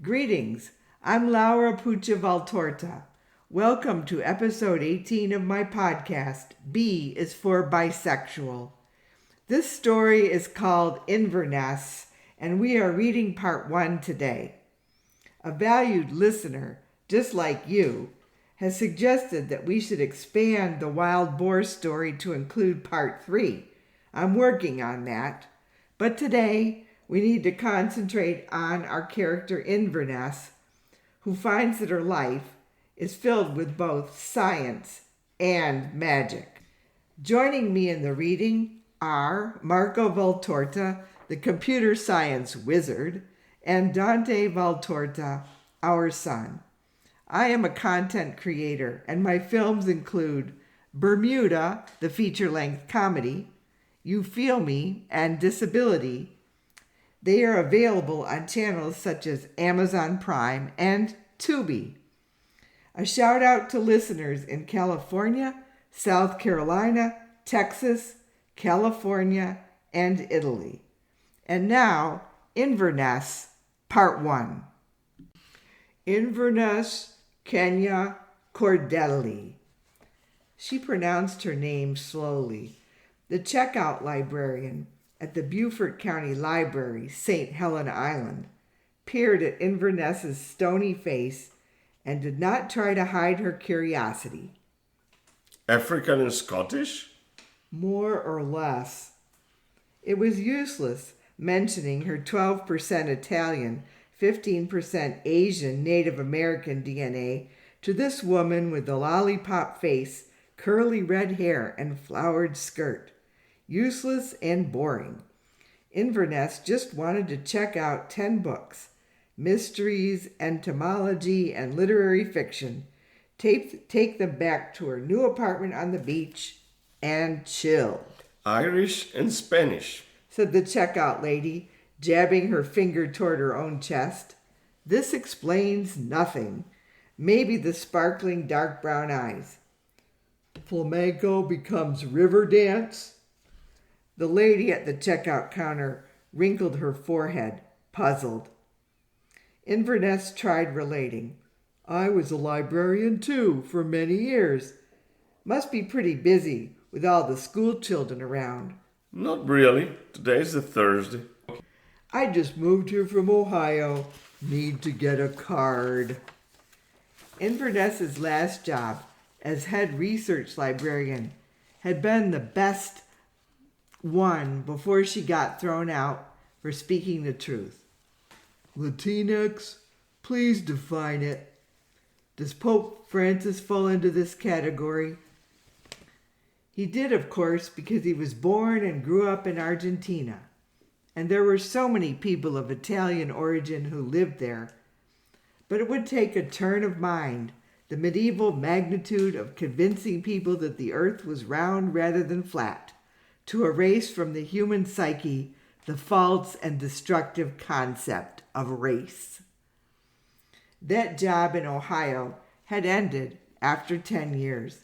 Greetings, I'm Laura Puccia Valtorta. Welcome to episode 18 of my podcast, B is for Bisexual. This story is called Inverness, and we are reading part 1 today. A valued listener, just like you, has suggested that we should expand the wild boar story to include part 3. I'm working on that, but today we need to concentrate on our character Inverness, who finds that her life is filled with both science and magic. Joining me in the reading are Marco Valtorta, the computer science wizard, and Dante Valtorta, our son. I am a content creator, and my films include Bermuda, the feature-length comedy, You Feel Me, and Disability. They are available on channels such as Amazon Prime and Tubi. A shout out to listeners in California, South Carolina, Texas, California, and Italy. And now, Inverness, Part 1. Inverness, Kenya Cordelli. She pronounced her name slowly. The checkout librarian at the Beaufort County Library, St. Helena Island, peered at Inverness's stony face and did not try to hide her curiosity. African and Scottish? More or less. It was useless mentioning her 12% Italian, 15% Asian Native American DNA to this woman with the lollipop face, curly red hair, and flowered skirt. Useless and boring. Inverness just wanted to check out 10 books, mysteries, entomology, and literary fiction, take them back to her new apartment on the beach, and chill. Irish and Spanish, said the checkout lady, jabbing her finger toward her own chest. This explains nothing. Maybe the sparkling dark brown eyes. Flamenco becomes river dance? The lady at the checkout counter wrinkled her forehead, puzzled. Inverness tried relating. I was a librarian too for many years. Must be pretty busy with all the school children around. Not really. Today's a Thursday. I just moved here from Ohio. Need to get a card. Inverness's last job as head research librarian had been the best one before she got thrown out for speaking the truth. Latinx, please define it. Does Pope Francis fall into this category? He did, of course, because he was born and grew up in Argentina, and there were so many people of Italian origin who lived there. But it would take a turn of mind, the medieval magnitude of convincing people that the earth was round rather than flat, to erase from the human psyche the false and destructive concept of race. That job in Ohio had ended after 10 years.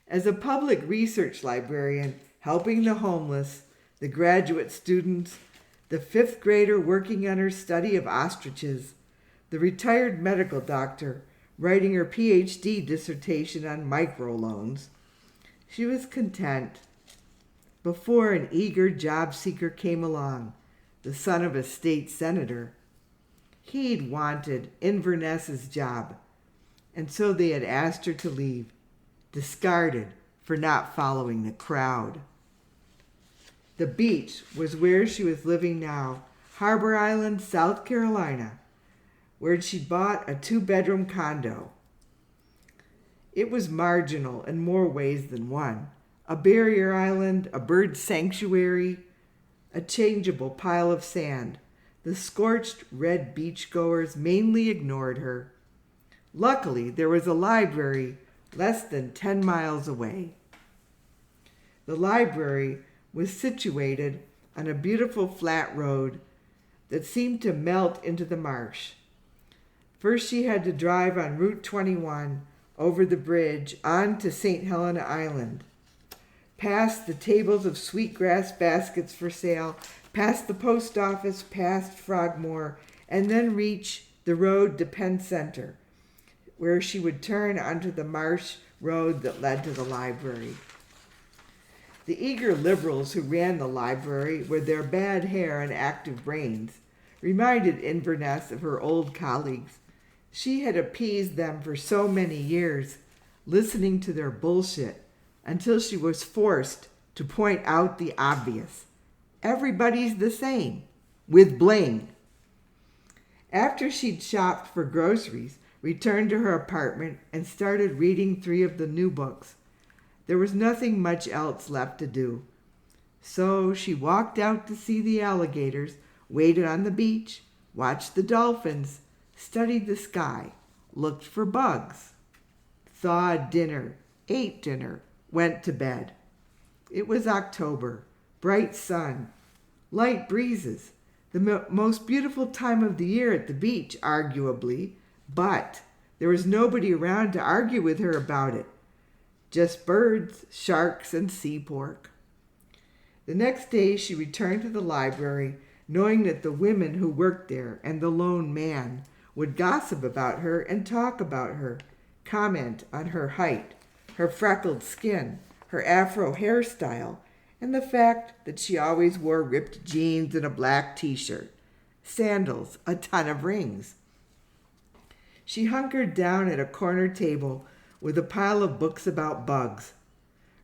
As a public research librarian helping the homeless, the graduate students, the 5th grader working on her study of ostriches, the retired medical doctor writing her PhD dissertation on microloans, she was content. Before an eager job seeker came along, the son of a state senator. He'd wanted Inverness's job, and so they had asked her to leave, discarded for not following the crowd. The beach was where she was living now, Harbor Island, South Carolina, where she'd bought a 2-bedroom condo. It was marginal in more ways than one. A barrier island, a bird sanctuary, a changeable pile of sand. The scorched red beachgoers mainly ignored her. Luckily, there was a library less than 10 miles away. The library was situated on a beautiful flat road that seemed to melt into the marsh. First, she had to drive on Route 21 over the bridge on to St. Helena Island, past the tables of sweetgrass baskets for sale, past the post office, past Frogmore, and then reach the road to Penn Center, where she would turn onto the marsh road that led to the library. The eager liberals who ran the library, with their bad hair and active brains, reminded Inverness of her old colleagues. She had appeased them for so many years, listening to their bullshit, until she was forced to point out the obvious. Everybody's the same, with bling. After she'd shopped for groceries, returned to her apartment, and started reading 3 of the new books, there was nothing much else left to do. So she walked out to see the alligators, waited on the beach, watched the dolphins, studied the sky, looked for bugs, thawed dinner, ate dinner, went to bed. It was October, bright sun, light breezes, the most beautiful time of the year at the beach, arguably, but there was nobody around to argue with her about it. Just birds, sharks, and sea pork. The next day she returned to the library, knowing that the women who worked there and the lone man would gossip about her and talk about her, comment on her height, her freckled skin, her afro hairstyle, and the fact that she always wore ripped jeans and a black t-shirt, sandals, a ton of rings. She hunkered down at a corner table with a pile of books about bugs.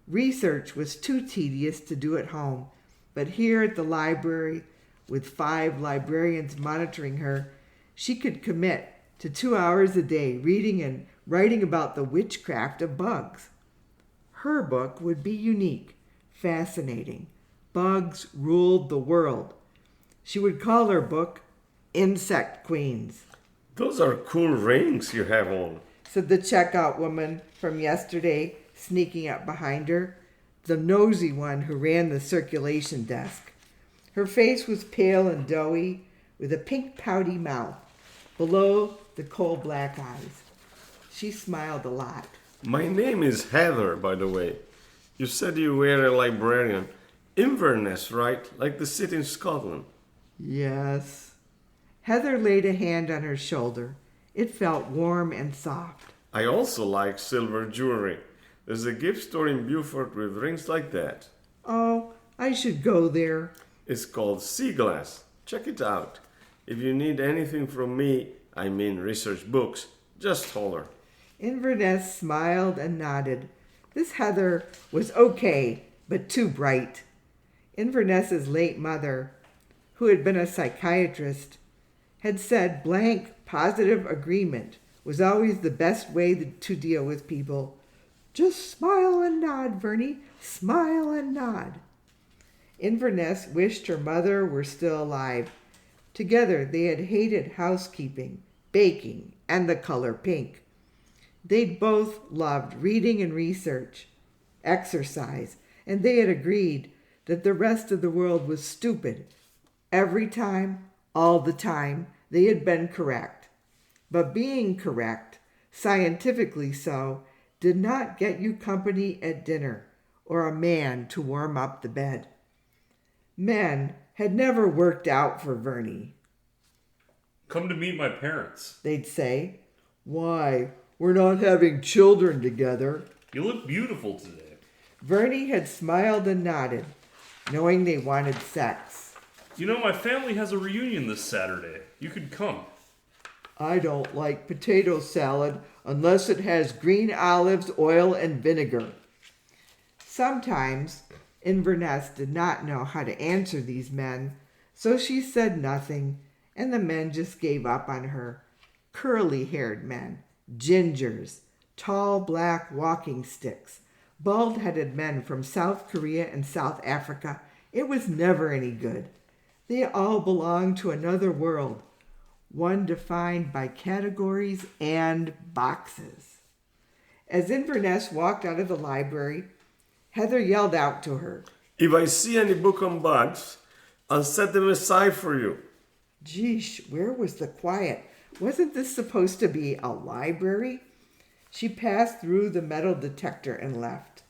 Research was too tedious to do at home, but here at the library, with 5 librarians monitoring her, she could commit to 2 hours a day reading and writing about the witchcraft of bugs. Her book would be unique, fascinating. Bugs ruled the world. She would call her book Insect Queens. Those are cool rings you have on, said the checkout woman from yesterday, sneaking up behind her, the nosy one who ran the circulation desk. Her face was pale and doughy, with a pink pouty mouth, below the coal-black eyes. She smiled a lot. My name is Heather, by the way. You said you were a librarian. Inverness, right? Like the city in Scotland. Yes. Heather laid a hand on her shoulder. It felt warm and soft. I also like silver jewelry. There's a gift store in Beaufort with rings like that. Oh, I should go there. It's called Sea Glass. Check it out. If you need anything from me, I mean research books, just holler. Inverness smiled and nodded. This Heather was okay, but too bright. Inverness's late mother, who had been a psychiatrist, had said blank positive agreement was always the best way to deal with people. Just smile and nod, Vernie. Smile and nod. Inverness wished her mother were still alive. Together they had hated housekeeping, baking, and the color pink. They'd both loved reading and research, exercise, and they had agreed that the rest of the world was stupid. Every time, all the time, they had been correct. But being correct, scientifically so, did not get you company at dinner or a man to warm up the bed. Men had never worked out for Vernie. Come to meet my parents. They'd say, "Why, we're not having children together." You look beautiful today. Vernie had smiled and nodded, knowing they wanted sex. You know, my family has a reunion this Saturday. You could come. I don't like potato salad unless it has green olives, oil, and vinegar. Sometimes Inverness did not know how to answer these men, so she said nothing, and the men just gave up on her. Curly-haired men, gingers, tall black walking sticks, bald-headed men from South Korea and South Africa. It was never any good. They all belonged to another world, one defined by categories and boxes. As Inverness walked out of the library, Heather yelled out to her, If I see any book on bugs, I'll set them aside for you. Geesh, where was the quiet? Wasn't this supposed to be a library? She passed through the metal detector and left.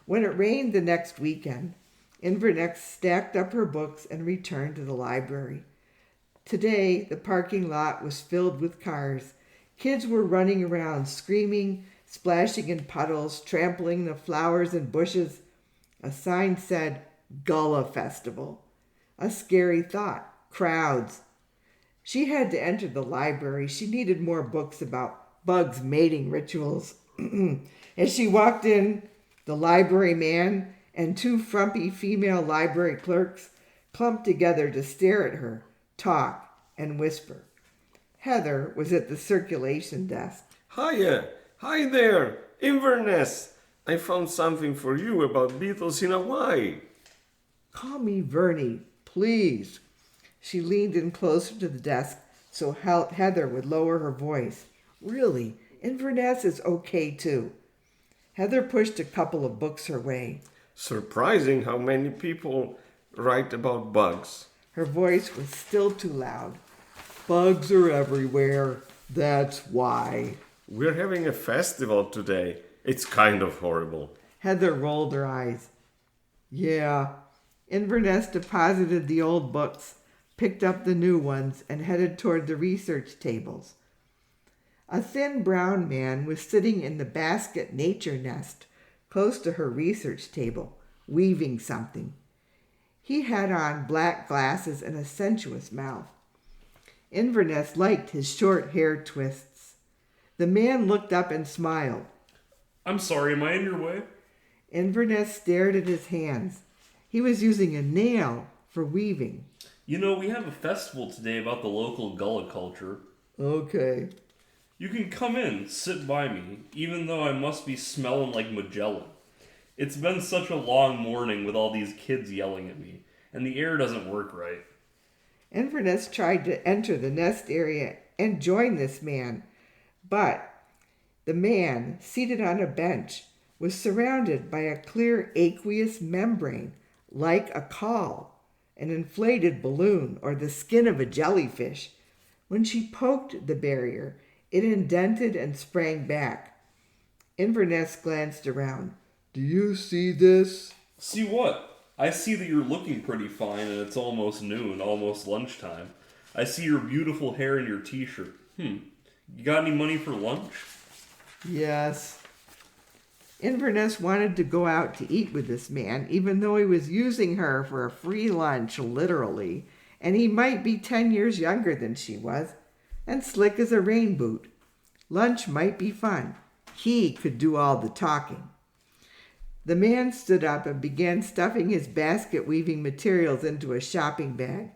When it rained the next weekend, Inverness stacked up her books and returned to the library. Today, the parking lot was filled with cars. Kids were running around, screaming, splashing in puddles, trampling the flowers and bushes. A sign said, Gullah Festival. A scary thought, crowds. She had to enter the library. She needed more books about bugs' mating rituals. As she walked in, the library man and two frumpy female library clerks clumped together to stare at her, talk, and whisper. Heather was at the circulation desk. Hiya! Hi there! Inverness! I found something for you about beetles in Hawaii. Call me Vernie, please. She leaned in closer to the desk so Heather would lower her voice. Really, Inverness is okay too. Heather pushed a couple of books her way. Surprising how many people write about bugs. Her voice was still too loud. Bugs are everywhere. That's why. We're having a festival today. It's kind of horrible. Heather rolled her eyes. Yeah. Inverness deposited the old books, picked up the new ones, and headed toward the research tables. A thin brown man was sitting in the basket nature nest close to her research table, weaving something. He had on black glasses and a sensuous mouth. Inverness liked his short hair twists. The man looked up and smiled. I'm sorry, am I in your way? Inverness stared at his hands. He was using a nail for weaving. You know, we have a festival today about the local Gullah culture. Okay. You can come in, sit by me, even though I must be smelling like Magellan. It's been such a long morning with all these kids yelling at me, and the air doesn't work right. Inverness tried to enter the nest area and join this man, but the man, seated on a bench, was surrounded by a clear aqueous membrane, like a caul, an inflated balloon, or the skin of a jellyfish. When she poked the barrier, it indented and sprang back. Inverness glanced around. Do you see this? See what? I see that you're looking pretty fine and it's almost noon, almost lunchtime. I see your beautiful hair and your t-shirt. You got any money for lunch? Yes. Inverness wanted to go out to eat with this man, even though he was using her for a free lunch, literally, and he might be 10 years younger than she was, and slick as a rain boot. Lunch might be fun. He could do all the talking. The man stood up and began stuffing his basket weaving materials into a shopping bag.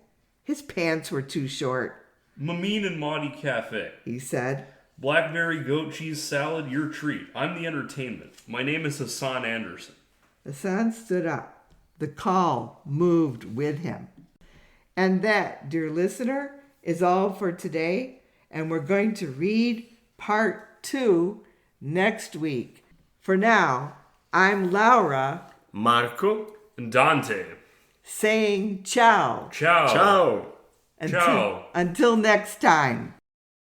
His pants were too short. Mameen and Maudie Cafe, he said. Blackberry goat cheese salad, your treat. I'm the entertainment. My name is Hasan Anderson. Hasan stood up. The caul moved with him. And that, dear listener, is all for today. And we're going to read part 2 next week. For now, I'm Laura. Marco? And Dante. Saying ciao. Ciao. Ciao. Ciao. Until next time.